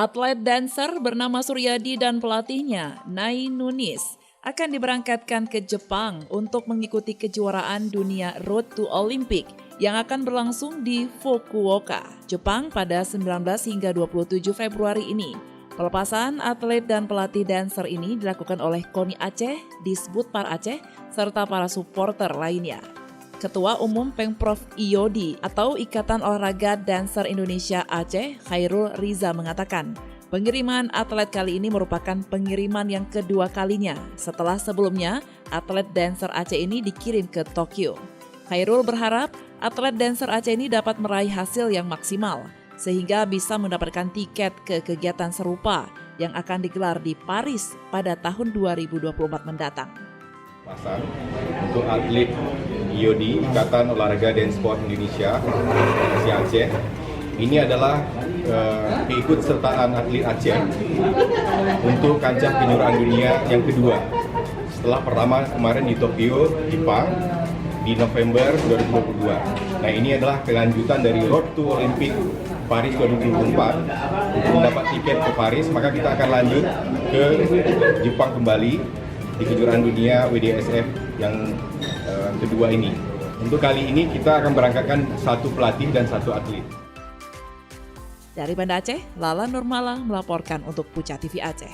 Atlet dancer bernama Suryadi dan pelatihnya, Nai Nunis, akan diberangkatkan ke Jepang untuk mengikuti kejuaraan dunia Road to Olympic yang akan berlangsung di Fukuoka, Jepang pada 19 hingga 27 Februari ini. Pelepasan atlet dan pelatih dancer ini dilakukan oleh KONI Aceh, Disbudpar Aceh, serta para supporter lainnya. Ketua Umum Pemprov IOD atau Ikatan Olahraga Dancer Indonesia Aceh, Khairul Riza mengatakan, pengiriman atlet kali ini merupakan pengiriman yang kedua kalinya setelah sebelumnya atlet dancer Aceh ini dikirim ke Tokyo. Khairul berharap atlet dancer Aceh ini dapat meraih hasil yang maksimal sehingga bisa mendapatkan tiket ke kegiatan serupa yang akan digelar di Paris pada tahun 2024 mendatang. Pasang untuk atlet IOD, Ikatan Olahraga dan Sport Indonesia Aceh. Ini adalah keikutsertaan atlet Aceh untuk kancah kejuaraan dunia yang kedua. Setelah pertama kemarin di Tokyo, Jepang, di November 2022. Nah, ini adalah kelanjutan dari Road to Olympic Paris 2024. Untuk mendapat tiket ke Paris, maka kita akan lanjut ke Jepang kembali di kejuaraan dunia WDSF yang kedua ini. Untuk kali ini kita akan berangkatkan satu pelatih dan satu atlet. Dari Banda Aceh, Lala Nurmala melaporkan untuk Puca TV Aceh.